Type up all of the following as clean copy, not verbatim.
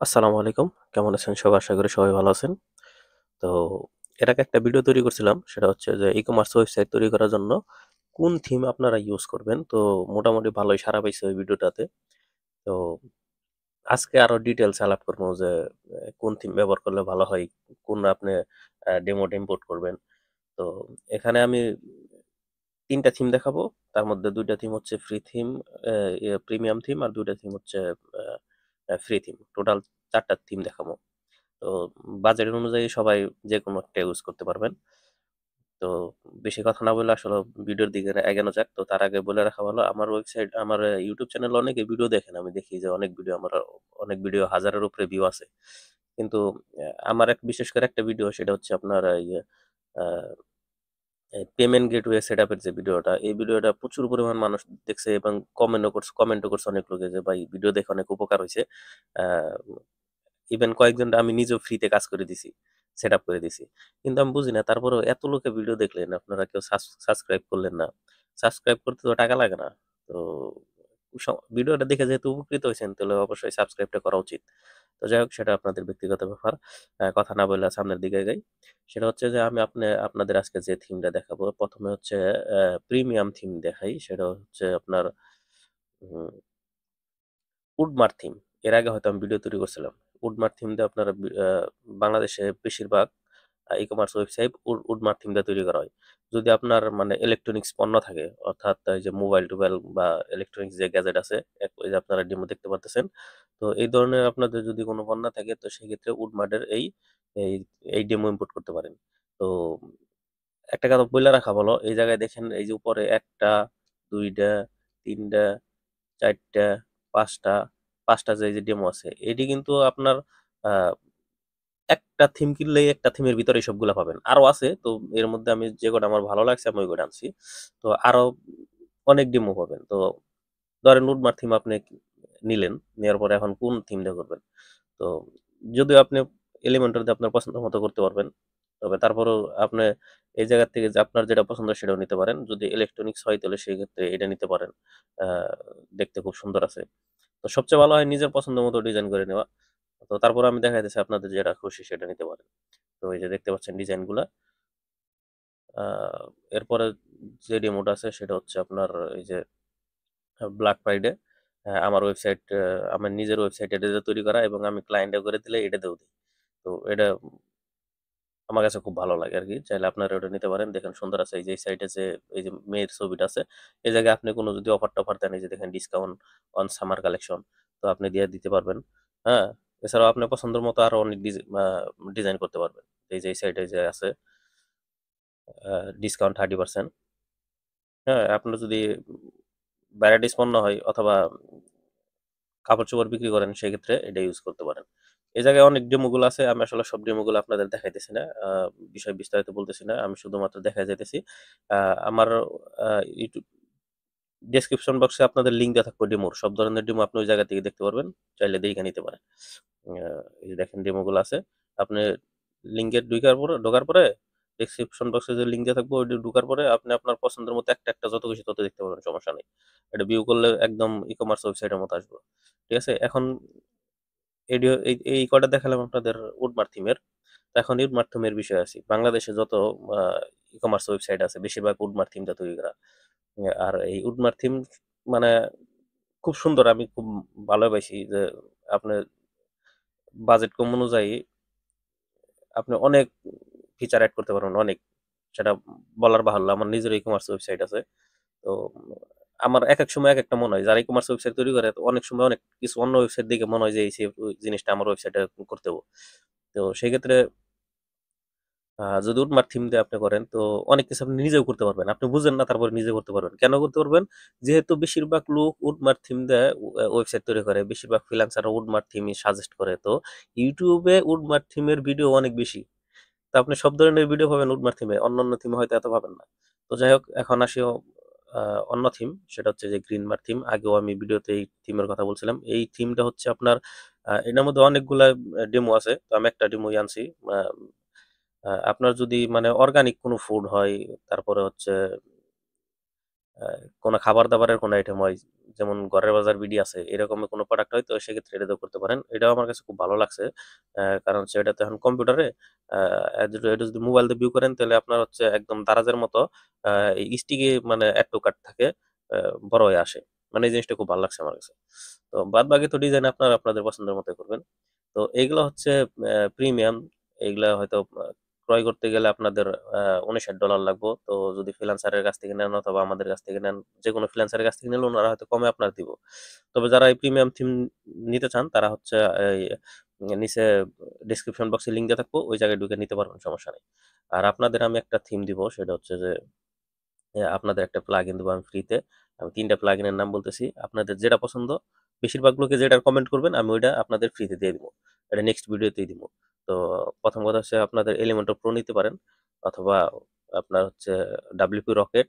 আসসালামু আলাইকুম। কেমন আছেন সবাই? আশা করি সবাই ভালো আছেন। তো এর আগে একটা ভিডিও তৈরি করছিলাম। সেটা হচ্ছে যে ই-কমার্স ওয়েবসাইট তৈরি করার জন্য কোন থিম আপনারা ইউজ করবেন। তো মোটামুটি ভালোই সাড়া পাইছে ওই ভিডিওটাতে। তো আজকে আরো ডিটেইলস আলাপ করব যে কোন থিম ব্যবহার করলে ভালো হয়, কোন আপনি ডেমোটা ইম্পোর্ট করবেন। তো এখানে আমি ৩ টা থিম দেখাবো। তার মধ্যে ২ টা থিম হচ্ছে ফ্রি থিম, প্রিমিয়াম থিম আর ২ টা থিম হচ্ছে আ আ ফ্রি থিম। টোটাল ৪ টা থিম দেখাবো। তো বাজেট অনুযায়ী সবাই যেকোনো একটা ইউজ করতে পারবেন। তো বেশি কথা না বলে আসলে ভিডিওর দিকে এগোনো যাক। তো তার আগে বলে রাখা ভালো আমার ওয়েবসাইট আমার ইউটিউব চ্যানেলে অনেকে ভিডিও দেখেন। আমি দেখি যে অনেক ভিডিও হাজারের উপরে ভিউ আছে। কিন্তু আমার বিশেষ করে একটা ভিডিও সেটা হচ্ছে আপনার ইয়ে আ পেমেন্ট গেটওয়ে সেটআপের যে ভিডিওটা, এই ভিডিওটা প্রচুর পরিমাণ মানুষ দেখছে এবং কমেন্টও করছে অনেক লোকে যে ভাই ভিডিও দেখে অনেক উপকার হইছে। আ ইভেন কয়েকজন আমি নিজেও ফ্রিতে কাজ করে দিছি। সেটআপ করে দিছি। কিন্তু আমি বুঝি না তারপরেও এত লোকে ভিডিও দেখলেন, আপনারা কেউ সাবস্ক্রাইব করলেন না। সাবস্ক্রাইব করতে তো টাকা লাগে না। তো ভিডিওটা দেখে যেহেতু উপকৃত হইছেন তাহলে অবশ্যই সাবস্ক্রাইবটা করা উচিত। তো যাই হোক সেটা আপনাদের ব্যক্তিগত ব্যাপার। কথা না বইলা সামনের দিকে এগাই। সেটা হচ্ছে যে আমি আপনাদের আজকে যে থিমটা দেখাবো ১ম এ হচ্ছে প্রিমিয়াম থিম দেখাই। সেটা হচ্ছে আপনার উম উডমার থিম। এর আগে হয়তো আমি ভিডিও তৈরি করছিলাম। উডমার থিম দিয়ে আপনারা বাংলাদেশে বেশিরভাগ ই-কমার্স ওয়েবসাইট উডমার থিম দিয়ে তৈরি করা হয়। যদি আপনার মানে ইলেকট্রনিক্স পণ্য থাকে, অর্থাৎ এই যে মোবাইল-টোবাইল বা ইলেকট্রনিক্স যে গ্যাজেট আছে, ওই যে আপনারা ডেমো দেখতে পারতেছেন। তো এই ধরনের আপনাদের যদি কোনো পণ্য থাকে তো সেক্ষেত্রে উডমার্টের এই এই ডেমো ইম্পোর্ট করতে পারেন। তো একটা কথা বইলা রাখা ভালো, এই জায়গায় দেখেন এই যে উপরে ১ টা, ২ টা, ৩ টা, ৪ টা, ৫ টা, ৫ টা যে ডেমো আছে, এটি কিন্তু আপনার আ একটা থিম কিনলেই একটা থিমের ভিতরে সবগুলা পাবেন। আরো আছে, তো এর মধ্যে আমি যে কটা আমার ভালো লাগছে আমি ওই কটা আনছি। তো আরো অনেক ডেমো পাবেন। তো ধরেন উডমার থিম আপনি নিলেন, নেওয়ার পরে এখন কোন থিমটা করবেন? তো যদিও আপনি এলিমেন্টর দিয়ে আপনার পছন্দ মতো করতে পারবেন। তবে তারপরেও আপনি এই জায়গা থেকে যে আপনার যেটা পছন্দ সেটাও নিতে পারেন। যদি ইলেকট্রনিক্স হয় তাহলে সেক্ষেত্রে এটা নিতে পারেন। আ দেখতে খুব সুন্দর আছে। তো সবচেয়ে ভালো হয় নিজের পছন্দ মতো ডিজাইন করে নেওয়া। তো তারপরে আমি দেখাইতেছি আপনাদের যেটা খুশি সেটা নিতে পারেন। তো এই যে দেখতে পাচ্ছেন ডিজাইনগুলা। আ এরপরে যে ডেমোটা আছে সেটা হচ্ছে আপনার এই যে ব্ল্যাক ফ্রাইডে আমার আমার নিজের ওয়েবসাইট এটা দিয়ে তৈরি করা এবং আমি ক্লায়েন্টে করে দিলে এটাতেও দিই। তো এটা আমার কাছে খুব ভালো লাগে আরকি। চাইলে আপনারা ওটা নিতে পারেন। দেখেন সুন্দর আছে। এই যে এই সাইডে যে এই যে মেয়ের ছবিটা আছে, এই জায়গায় আপনি কোনো যদি অফার-টফার দেন, এই যে দেখেন ডিসকাউন্ট অন সামার কালেকশন। তো আপনি দিয়ে দিতে পারবেন। হ্যাঁ? এছাড়াও আপনার পছন্দের মতো আরো অনেক ডিজাইন করতে পারবেন। এই যে এই সাইডে যে আছে আ ডিসকাউন্ট 30%। হ্যাঁ? আপনার যদি ভ্যারাইটিস পণ্য হয় অথবা কাপড়-চোপড় বিক্রি করেন সেক্ষেত্রে এটা ইউজ করতে পারেন। এই জায়গায় অনেক ডেমো গুলো আছে। আমি আসলে সব ডেমো গুলো আপনাদের দেখাইতেছি না। বিষয় বিস্তারিত বলতেছি না। আমি শুধুমাত্র দেখায় যাইতেছি। আ আমার আ ইউটিউব ডেসক্রিপশন বক্সে আপনাদের লিঙ্ক দেওয়া থাকবে ডেমোর। সব ধরনের ডেমো আপনি ওই জায়গা থেকে দেখতে পারবেন। চাইলে দেইখা নিতে পারেন। এই যে দেখেন ডেমো গুলো আছে। আপনি লিঙ্কে ঢোকার পরে ডেসক্রিপশন বক্সে যে লিঙ্ক দেওয়া থাকবে ওইটা ঢোকার পরে আপনি আপনার পছন্দের মতো একটা যত খুশি তত দেখতে পারবেন, সমস্যা নেই। এটা ভিউ করলে একদম ই-কমার্স ওয়েবসাইটের মতো আসবে। ঠিক আছে? এখন এই কয়টা দেখালাম আপনাদের উডমার থিমের। তো এখন উডমার থিমের বিষয়ে আসি। বাংলাদেশে যত আ ই-কমার্স ওয়েবসাইট আছে বেশিরভাগ উডমার থিমটা তৈরি করা। আর এই উডমার থিম মানে খুব সুন্দর। আমি খুব ভালো পাইছি যে আপনার বাজেট কম অনুযায়ী আপনি অনেক ফিচার এড করতে পারবেন, অনেক। সেটা বলার বাহুল্য। আমার নিজের ই-কমার্স ওয়েবসাইট আছে। তো আমার একেক সময় একেকটা মনে হয়। যারা ই-কমার্স ওয়েবসাইট তৈরি করে অনেক সময় অনেক কিছু অন্য ওয়েবসাইট দেখে মনে হয় যে এই ওই জিনিসটা আমার ওয়েবসাইটে করতে হবে। তো সেক্ষেত্রে যদি উডমার থিম দিয়ে আপনি করেন তো অনেক কিছু আপনি নিজেও করতে পারবেন। আপনি বুঝেন না তারপরে নিজে করতে পারবেন। কেন করতে পারবেন? যেহেতু বেশিরভাগ লোক উডমার থিম দিয়ে ওয়েবসাইট তৈরি করে। বেশিরভাগ ফ্রিল্যান্সাররা উডমার থিমই সাজেস্ট করে। তো YouTube এ উডমার থিমের ভিডিও অনেক বেশি। তো আপনি সব ধরনের ভিডিও পাবেন উডমার থিমে। অন্যান্য থিমে হয়তো এত পাবেন না। তো যাই হোক এখন আসি অন্য থিম। সেটা হচ্ছে যে গ্রিনমার থিম। আগেও আমি ভিডিওতে এই থিমের কথা বলছিলাম। এই থিমটা হচ্ছে আপনার এটার মধ্যে অনেকগুলা ডেমো আছে। তো আমি একটা ডেমোই আনছি। আ আপনার যদি মানে অর্গানিক কোনো ফুড হয়, তারপরে হচ্ছে কোনো খাবার-দাবারের কোনো আইটেম হয়, যেমন ঘরের বাজার বিডি আছে, এরকমের কোনো প্রোডাক্ট হয় তো সেক্ষেত্রে এটা দিয়েও করতে পারেন। এটাও আমার কাছে খুব ভালো লাগছে। কারণ সেটা তো এখন কম্পিউটারে আ এটা যদি মোবাইল দিয়ে ভিউ করেন তাহলে আপনার হচ্ছে একদম দারাজের মতো আ স্টিকি মানে এড টু কার্ট থাকে, আ বড় হয়ে আসে। মানে এই জিনিসটা খুব ভালো লাগছে আমার কাছে। তো বাদবাকি তো ডিজাইন আপনারা আপনাদের পছন্দের মতোই করবেন। তো এইগুলো হচ্ছে প্রিমিয়াম। এইগুলা হয়তো ক্রয় করতে গেলে আপনাদের $59 লাগবো। তো যদি ফ্রিল্যান্সারের কাছ থেকে নেন অথবা আমাদের কাছ থেকে নেন, যেকোনো ফ্রিল্যান্সারের কাছ থেকে নিলে ওনারা হয়তো কমে আপনার দিব। তবে যারা এই প্রিমিয়াম থিম নিতে চান তারা হচ্ছে এই নিচে ডেসক্রিপশন বক্সে লিঙ্ক দেওয়া থাকবো, ওই জায়গায় ঢুকে নিতে পারবেন, সমস্যা নেই। আর আপনাদের আমি একটা থিম দিব, সেটা হচ্ছে যে আপনাদের একটা প্লাগইন দেবো আমি ফ্রিতে। আমি ৩ টা প্লাগইনের নাম বলতেছি। আপনাদের যেটা পছন্দ, বেশিরভাগ লোকে যেটার কমেন্ট করবেন আমি ওইটা আপনাদের ফ্রিতে দিয়ে দিব। এটা নেক্সট ভিডিওতেই দিব। তো প্রথম কথা হচ্ছে আপনাদের এলিমেন্টর প্রো নিতে পারেন, অথবা আপনার হচ্ছে WP রকেট,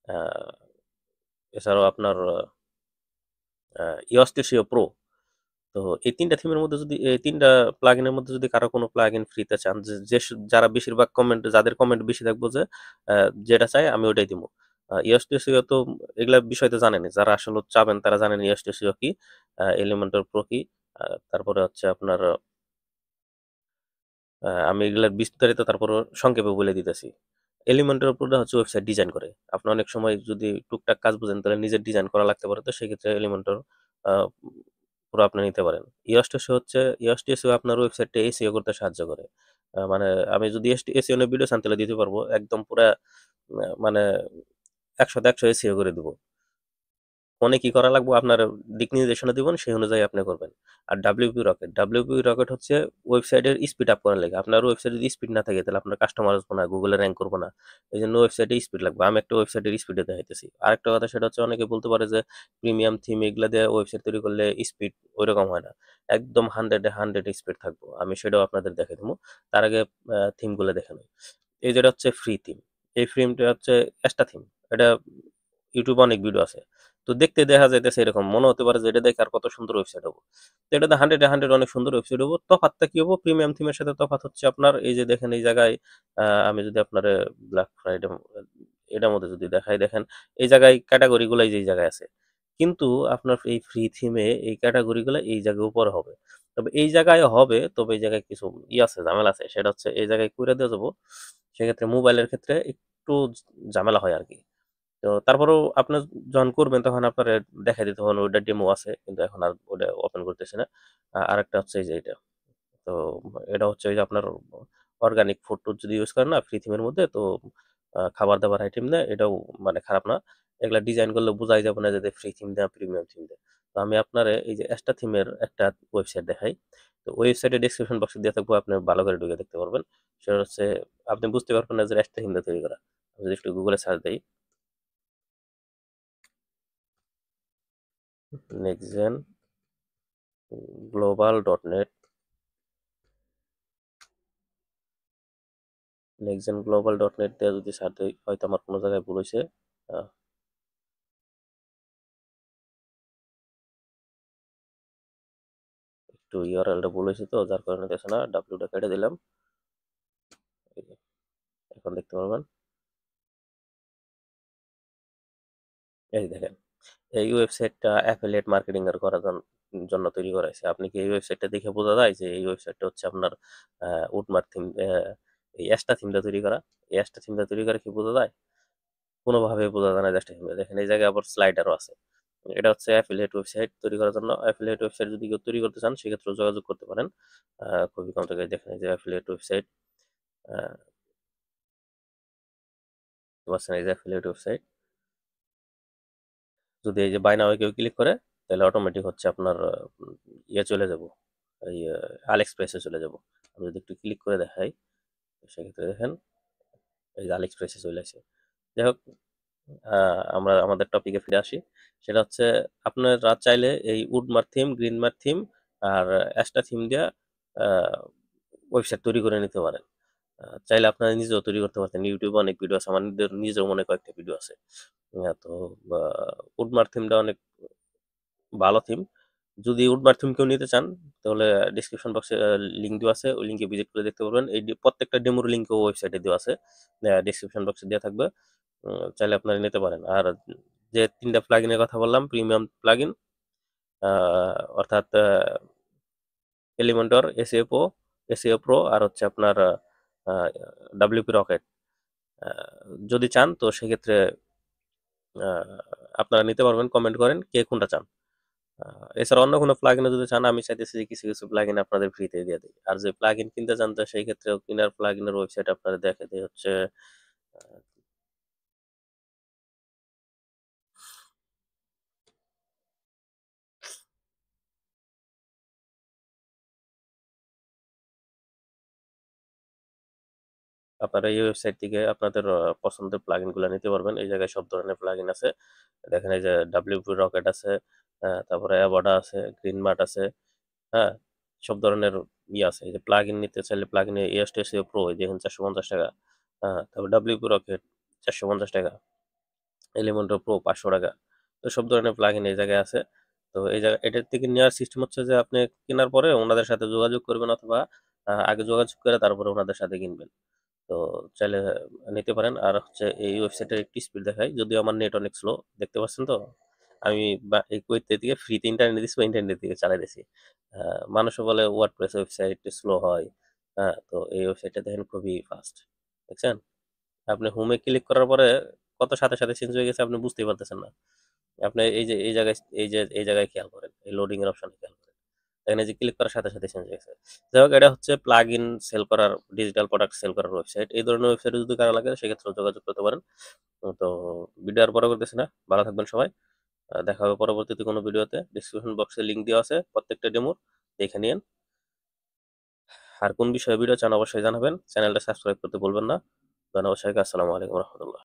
আ এছাড়াও আপনার EOS Studio Pro। তো এই ৩ টা থিমের মধ্যে যদি এই ৩ টা প্লাগইনের মধ্যে যদি কারো কোনো প্লাগইন ফ্রিতে চান, যারা বেশিরভাগ কমেন্ট, যাদের কমেন্ট বেশি থাকবো যে যেটা চাই আমি ওটাই দিবো। EOS Studio তো এগুলা বিষয় তো জানেনই। যারা আসলে চাবেন তারা জানেন EOS Studio কি, Elementor Pro কি। তারপরে হচ্ছে আপনার আমি এগুলার বিস্তারিত তারপরও সংক্ষেপে বলে দিতেছি। এলিমেন্টের উপরে হচ্ছে ওয়েবসাইট ডিজাইন করে। আপনি অনেক সময় যদি টুকটাক কাজ বুঝেন তাহলে নিজের ডিজাইন করা লাগতে পারে। তো সেক্ষেত্রে এলিমেন্টর আ পুরো আপনি নিতে পারেন। ইওস্টেসিও আপনার ওয়েবসাইটটা এসইও করতে সাহায্য করে। মানে আমি যদি এসইও নিয়ে ভিডিও চান তাহলে দিতে পারবো। একদম পুরা মানে ১০০ তে ১০০ এসইও করে দিব। ফোনে কি করা লাগবে আপনার দিক নির্দেশনা দিবেন, সেই অনুযায়ী আপনি করবেন। আর ডাব্লিউপি রকেট হচ্ছে ওয়েবসাইটের স্পিড আপ করার লাগে। আপনার ওয়েবসাইটে যদি স্পিড না থাকে তাহলে আপনার কাস্টমার আসবে না, গুগলে র‍্যাংক করবে না। এইজন্য ওয়েবসাইটে স্পিড লাগবে। আমি একটা ওয়েবসাইটের স্পিডে দেখাইতেছি। আরেকটা কথা, সেটা হচ্ছে অনেকে বলতে পারে যে প্রিমিয়াম থিম এগুলা দিয়ে ওয়েবসাইট তৈরি করলে স্পিড ঐরকম হয় না। একদম 100 এ 100 স্পিড থাকবো। আমি সেটাও আপনাদের দেখাই দিবো। তার আগে থিমগুলো দেখে নিই। এই যেটা হচ্ছে ফ্রি থিম। এই থিমটা হচ্ছে এক্সট্রা থিম। এটা ইউটিউবে অনেক ভিডিও আছে। তো দেখতে দেখা যাইতেছে এরকম। মনে হতে পারে যে এটা দেখে আর কত সুন্দর ওয়েবসাইট হবো। তো এটাতে 100 এ 100 অনেক সুন্দর ওয়েবসাইট হবো। তফাৎটা কি হবো? প্রিমিয়াম থিমের সাথে তফাৎ হচ্ছে আপনার এই যে দেখেন এই জায়গায় আমি যদি আপনারে ব্ল্যাক ফ্রাইডে এটার মধ্যে যদি দেখাই, দেখেন এই জায়গায় ক্যাটেগরি গুলো এই যে এই জায়গায় আছে। কিন্তু আপনার এই ফ্রি থিমে এই ক্যাটেগরি গুলো এই জায়গায় উপরে হবে। তবে এই জায়গায় হবে, তবে এই জায়গায় কিছু আছে, ঝামেলা আছে। সেটা হচ্ছে এই জায়গায় কইরা দিয়ে যাবো। সেক্ষেত্রে মোবাইলের ক্ষেত্রে একটু ঝামেলা হয় আরকি। তো তারপরেও আপনার যখন করবেন তখন আপনার দেখাই দিতে হবে, ওইটার ডেমো আছে কিন্তু এখন আর ওটা ওপেন করতেছি না। আরেকটা হচ্ছে এই যে এটা। তো এটা হচ্ছে ওই যে আপনার অর্গানিক ফুড টুড যদি ইউজ করেন না ফ্রি থিমের মধ্যে, তো খাবার দাবার আইটেম দেয়, এটাও মানে খারাপ না। এগুলা ডিজাইন করলে বোঝাই যাবে না যে ফ্রি থিম দেয় প্রিমিয়াম থিম দেয়। তো আমি আপনারে এই যে এক্সট্রা থিমের একটা ওয়েবসাইট দেখাই। তো ওয়েবসাইটের ডেসক্রিপশন বক্সে দেওয়া থাকবে, আপনি ভালো করে ঢুকে দেখতে পারবেন। সেটা হচ্ছে আপনি বুঝতে পারবেন না যে এক্সট্রা থিম দিয়ে তৈরি করা। আমি যদি একটু গুগলে সার্চ দেই, NextGen global dot net, NextGen global dot net দিয়ে যদি সার্চ দিই, হয়তো আমার কোনো জায়গায় ভুল হয়েছে। একটু ইউআরএলটা ভুল হয়েছে তো যার কারণে দেখে না, ডাব্লিউটা কেটে দিলাম। এই যে, এখন দেখতে পারবেন। এই দেখেন, এই ওয়েবসাইটটা অ্যাফিলিয়েট মার্কেটিং এর করার জন্য তৈরি করা হয়েছে। আপনি কি এই ওয়েবসাইটটা দেখে বোঝা যায় যে এই ওয়েবসাইটটা হচ্ছে আপনার উডমার্ক থিম, এই অ্যাশটা থিমটা তৈরি করা। এই অ্যাশটা থিমটা তৈরি করে কি বোঝা যায়? কোনোভাবেই বোঝা যায় না যে অ্যাশটা থিমটা। দেখেন এই জায়গায় আবার স্লাইডারও আছে। এটা হচ্ছে অ্যাফিলিয়েট ওয়েবসাইট তৈরি করার জন্য। অ্যাফিলিয়েট ওয়েবসাইট যদি কেউ তৈরি করতে চান সেক্ষেত্রেও যোগাযোগ করতে পারেন। খুবই কম টাকায়। দেখেন এই যে অ্যাফিলিয়েট ওয়েবসাইট, আ দেখতে পাচ্ছেন এই যে অ্যাফিলিয়েট ওয়েবসাইট। যদি এই যে বাই নাও এ কেউ ক্লিক করে তাহলে অটোমেটিক হচ্ছে আপনার ইয়ে চলে যাব, এই আলিএক্সপ্রেসে চলে যাব। আমি যদি একটু ক্লিক করে দেখাই, সেক্ষেত্রে দেখেন এই যে আলিএক্সপ্রেসে চলে আসে। যাই হোক, আমরা আমাদের টপিকে ফিরে আসি। সেটা হচ্ছে আপনারা চাইলে এই উডমার্ক থিম, গ্রিনমার্ক থিম আর অ্যাশটা থিম দিয়া ওয়েবসাইট তৈরি করে নিতে পারেন। চাইলে আপনারা নিজেও তৈরি করতে পারতেন। ইউটিউবে অনেক ভিডিও আছে। আমার নিজের মনে কয়েকটা ভিডিও আছে। তো আ উডমার্ক থিমটা অনেক ভালো থিম। যদি উডমার্ক থিম কেউ নিতে চান তাহলে ডেসক্রিপশন বক্সে লিঙ্ক দেওয়া আছে। ওই লিঙ্কে ভিজিট করে দেখতে পারবেন। এই প্রত্যেকটা ডেমোর লিঙ্কও ওয়েবসাইটে দেওয়া আছে। ডেসক্রিপশন বক্সে দেওয়া থাকবে। চাইলে আপনারা নিতে পারেন। আর যে ৩ টা প্লাগইনের কথা বললাম প্রিমিয়াম প্লাগইন, অর্থাৎ এলিমেন্টর, এসইও প্রো আর হচ্ছে আপনার আ WP রকেট। আ যদি চান তো সেক্ষেত্রে আ আপনারা নিতে পারবেন। কমেন্ট করেন কে কোনটা চান। আ এছাড়া অন্য কোনো প্লাগইনও যদি চান আমি চাইতেছি যে কিছু প্লাগইন আপনাদের ফ্রিতে দিয়ে দেই। আর যে প্লাগইন কিনতে চান তো সেই ক্ষেত্রেও কিনার প্লাগইনের ওয়েবসাইট আপনাদের দেখাই দেই হচ্ছে আ আপনারা এই ওয়েবসাইট থেকে আপনাদের পছন্দের প্লাগইনগুলা নিতে পারবেন। এই জায়গায় সব ধরনের প্লাগইন আছে। দেখেন এই যে WP রকেট আছে, তারপরে অ্যাভোডা আছে, গ্রিনমার্ট আছে, হ্যাঁ? সব ধরনের আছে। এই যে প্লাগইন নিতে চাইলে প্লাগইনে এসটিএসইও প্রো এই দেখেন ৳৪৫০, তারপর WP রকেট ৳৪৫০, এলিমেন্টর প্রো ৳৫০০। তো সব ধরনের প্লাগইন এই জায়গায় আছে। তো এই জায়গা এটার থেকে নেওয়ার সিস্টেম হচ্ছে যে আপনি কেনার পরে ওনাদের সাথে যোগাযোগ করবেন অথবা আগে যোগাযোগ করে তারপরে ওনাদের সাথে কিনবেন। তো চাইলে নিতে পারেন। আর হচ্ছে এই ওয়েবসাইটের একটু স্পিড দেখাই। যদিও আমার নেট অনেক স্লো। দেখতে পাচ্ছেন তো? আমি এই কুয়েত থেকে ফ্রিতে ইন্টারনেট দিছি বা ইন্টারনেট থেকে চালাইতেছি। আ মানুষে বলে ওয়ার্ডপ্রেস ওয়েবসাইট একটু স্লো হয়। তো এই ওয়েবসাইটটা দেখেন খুবই ফাস্ট। দেখছেন? আপনি হোমে ক্লিক করার পরে কত সাথে চেঞ্জ হয়ে গেছে আপনি বুঝতেই পারতেছেন না। আপনি এই জায়গায় খেয়াল করেন। এই লোডিং এর অপশনে খেয়াল করেন। দেখেন এই যে ক্লিক করার সাথে চেঞ্জ হয়ে গেছে। যাই হোক এটা হচ্ছে প্লাগইন সেল করার ডিজিটাল প্রোডাক্ট সেল করার ওয়েবসাইট। এই ধরনের ওয়েবসাইটে যদি কারো লাগে সেক্ষেত্রেও যোগাযোগ করতে পারেন। তো ভিডিও আর বড় করতেছি না। ভালো থাকবেন সবাই। দেখা হবে পরবর্তীতে কোনো ভিডিওতে। ডেসক্রিপশন বক্সে লিংক দেওয়া আছে প্রত্যেকটা ডেমোর। দেখে নিয়েন। আর কোন বিষয়ে ভিডিও চান অবশ্যই জানাবেন। চ্যানেলটা সাবস্ক্রাইব করতে ভুলবেন না। ধন্যবাদ সবাইকে। আসসালামু আলাইকুম ওয়া রাহমাতুল্লাহ।